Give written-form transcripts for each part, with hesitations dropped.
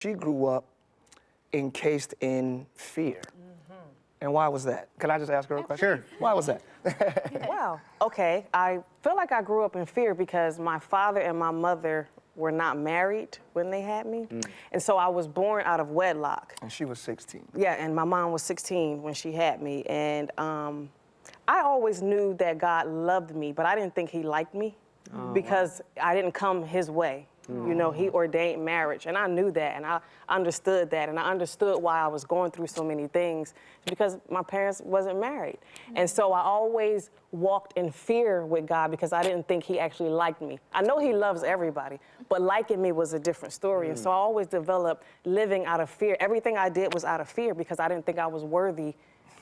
She grew up encased in fear. And why was that? Can I just ask her a question? Sure. Why was that? Wow. Okay. I feel like I grew up in fear because my father and my mother were not married when they had me. And so I was born out of wedlock. And she was 16. Yeah, and my mom was 16 when she had me. And I always knew that God loved me, but I didn't think he liked me because I didn't come his way. You know, he ordained marriage, and I knew that, and I understood that, and I understood why I was going through so many things because my parents wasn't married. And so I always walked in fear with God because I didn't think he actually liked me. I know he loves everybody, but liking me was a different story. And so I always developed living out of fear. Everything I did was out of fear because I didn't think I was worthy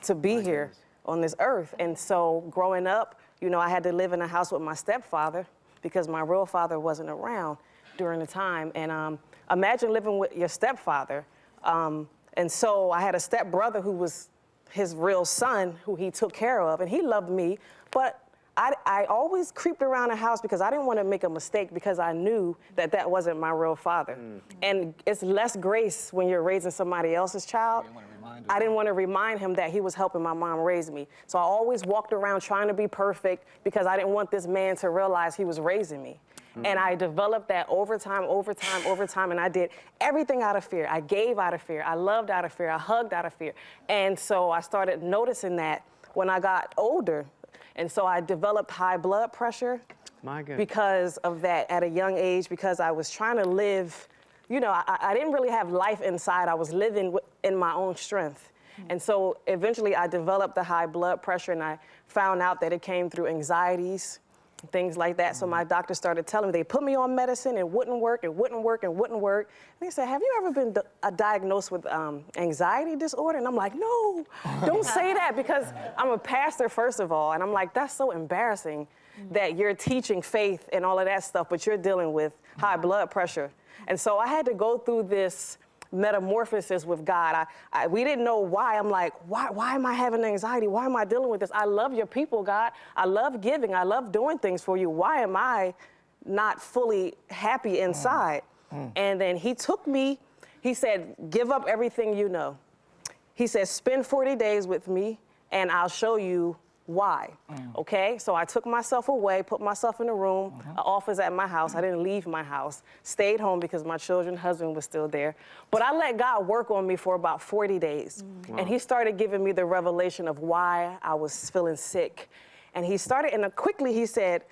to be here on this earth. And so growing up, you know, I had to live in a house with my stepfather because my real father wasn't around during the time. And imagine living with your stepfather. And so I had a stepbrother who was his real son, who he took care of, and he loved me. But I always creeped around the house because I didn't want to make a mistake because I knew that that wasn't my real father. And it's less grace when you're raising somebody else's child. I didn't want to remind him that he was helping my mom raise me. So I always walked around trying to be perfect because I didn't want this man to realize he was raising me. And I developed that over time, and I did everything out of fear. I gave out of fear. I loved out of fear. I hugged out of fear. And so I started noticing that when I got older. And so I developed high blood pressure because of that at a young age, because I was trying to live, you know, I didn't really have life inside. I was living in my own strength. And so eventually I developed the high blood pressure, and I found out that it came through anxieties, things like that. So my doctor started telling me, they put me on medicine, it wouldn't work, it wouldn't work, it wouldn't work. And they said, have you ever been diagnosed with anxiety disorder? And I'm like, no, don't say that, because I'm a pastor, first of all. And I'm like, that's so embarrassing that you're teaching faith and all of that stuff, but you're dealing with high blood pressure. And so I had to go through this metamorphosis with God. We didn't know why. I'm like, why am I having anxiety? Why am I dealing with this? I love your people, God. I love giving. I love doing things for you. Why am I not fully happy inside? And then he took me, he said, give up everything you know. He said, spend 40 days with me and I'll show you why. Okay, so I took myself away, put myself in a room, an office at my house. I didn't leave my house, stayed home because my children's husband was still there. But I let God work on me for about 40 days. And he started giving me the revelation of why I was feeling sick. And he started, and quickly he said,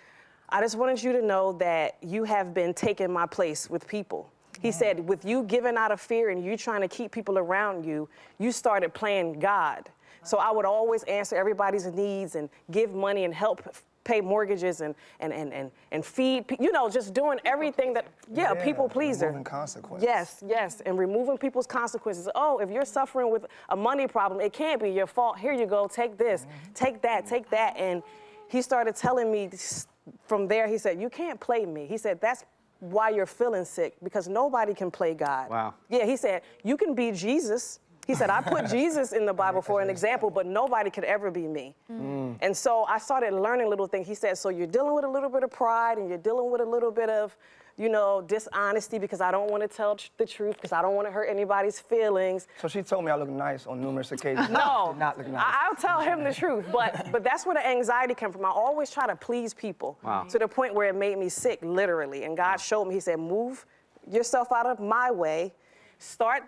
I just wanted you to know that you have been taking my place with people. He said, with you giving out of fear and you trying to keep people around you, you started playing God. So I would always answer everybody's needs and give money and help pay mortgages and feed, you know, just doing everything that, people pleaser. Removing consequences. Yes, yes, and removing people's consequences. Oh, if you're suffering with a money problem, it can't be your fault. Here you go, take this, take that, take that. And he started telling me from there, he said, you can't play me. He said, that's why you're feeling sick, because nobody can play God. Wow. Yeah, he said, you can be Jesus. He said, I put Jesus in the Bible for an example, but nobody could ever be me. And so I started learning little things. He said, so you're dealing with a little bit of pride and you're dealing with a little bit of, you know, dishonesty because I don't want to tell the truth, because I don't want to hurt anybody's feelings. So she told me I look nice on numerous occasions. No, I did not look nice. I'll tell him the truth, but that's where the anxiety came from. I always try to please people to the point where it made me sick, literally. And God showed me, he said, move yourself out of my way, start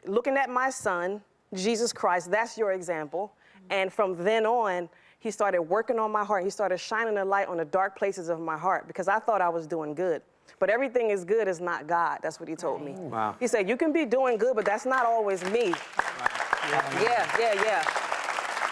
looking at my son, Jesus Christ, that's your example. And from then on, he started working on my heart. He started shining a light on the dark places of my heart because I thought I was doing good. But everything is good is not God. That's what he told me. Wow. He said, you can be doing good, but that's not always me. Yeah.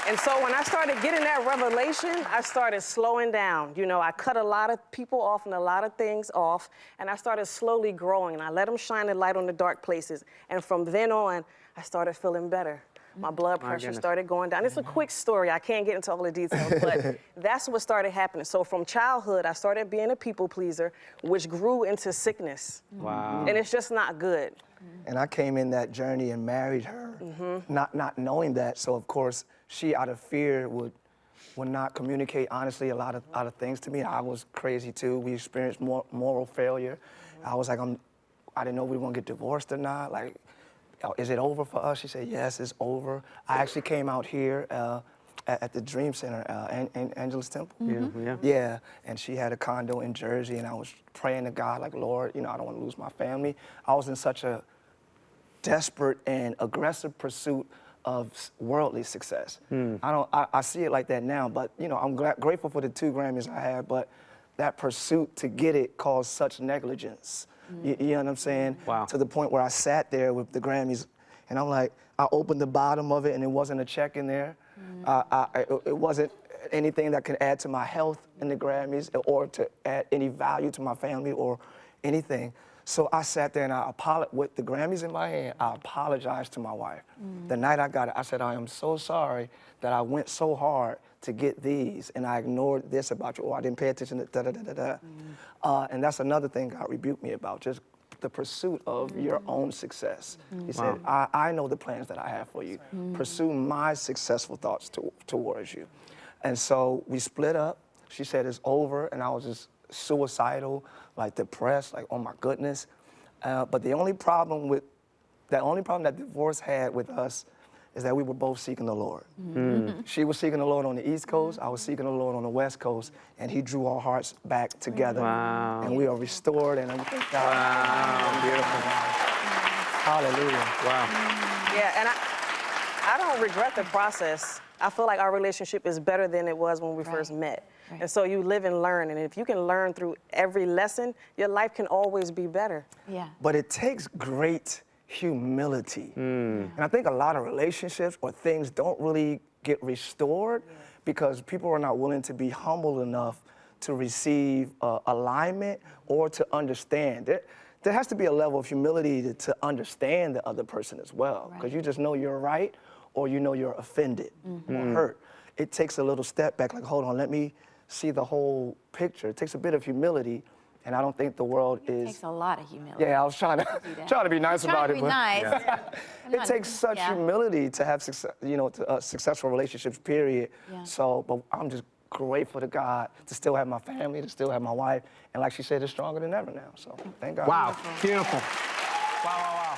And so when I started getting that revelation, I started slowing down. You know, I cut a lot of people off and a lot of things off, and I started slowly growing, and I let him shine a light on the dark places. And from then on, I started feeling better. My blood pressure started going down. It's a quick story. I can't get into all the details, but that's what started happening. So from childhood, I started being a people pleaser, which grew into sickness. Wow. And it's just not good. And I came in that journey and married her, not knowing that. So of course, she out of fear would not communicate honestly a lot of things to me. I was crazy too. We experienced moral failure. I was like, I didn't know if we were gonna get divorced or not. Like, is it over for us? She said, yes, it's over. I actually came out here at the Dream Center in Angelus Temple. Yeah, and she had a condo in Jersey, and I was praying to God, like, Lord, you know, I don't want to lose my family. I was in such a desperate and aggressive pursuit of worldly success. I see it like that now, but you know, I'm grateful for the 2 Grammys I had, but that pursuit to get it caused such negligence. You know what I'm saying? Wow. To the point where I sat there with the Grammys, and I'm like, I opened the bottom of it, and it wasn't a check in there. It wasn't anything that could add to my health in the Grammys or to add any value to my family or anything. So I sat there and with the Grammys in my hand, I apologized to my wife. The night I got it, I said, I am so sorry that I went so hard to get these and I ignored this about you, or I didn't pay attention to da-da-da-da-da. And that's another thing God rebuked me about, just the pursuit of your own success. He said, I know the plans that I have for you. Pursue my successful thoughts towards you. And so we split up. She said it's over, and I was just suicidal, like depressed, like, oh my goodness. But the only problem that divorce had with us is that we were both seeking the Lord. She was seeking the Lord on the East Coast, I was seeking the Lord on the West Coast, and he drew our hearts back together. Wow. And we are restored, and we thank God. Wow. Beautiful. Hallelujah. Wow. Yeah, and I don't regret the process. I feel like our relationship is better than it was when we first met. Right. And so you live and learn, and if you can learn through every lesson, your life can always be better. Yeah. But it takes great humility. And I think a lot of relationships or things don't really get restored because people are not willing to be humble enough to receive alignment or to understand. There has to be a level of humility to understand the other person as well, because you just know you're right or you know you're offended or hurt. It takes a little step back, like, hold on, let me see the whole picture. It takes a bit of humility, and I don't think the world It is. takes a lot of humility. Yeah, I was trying to be nice about it, but Nice. it takes such humility to have success, successful relationships. Period. Yeah. So, but I'm just grateful to God to still have my family, to still have my wife, and like she said, it's stronger than ever now. So, thank God. Wow. Beautiful. Wow, wow, wow.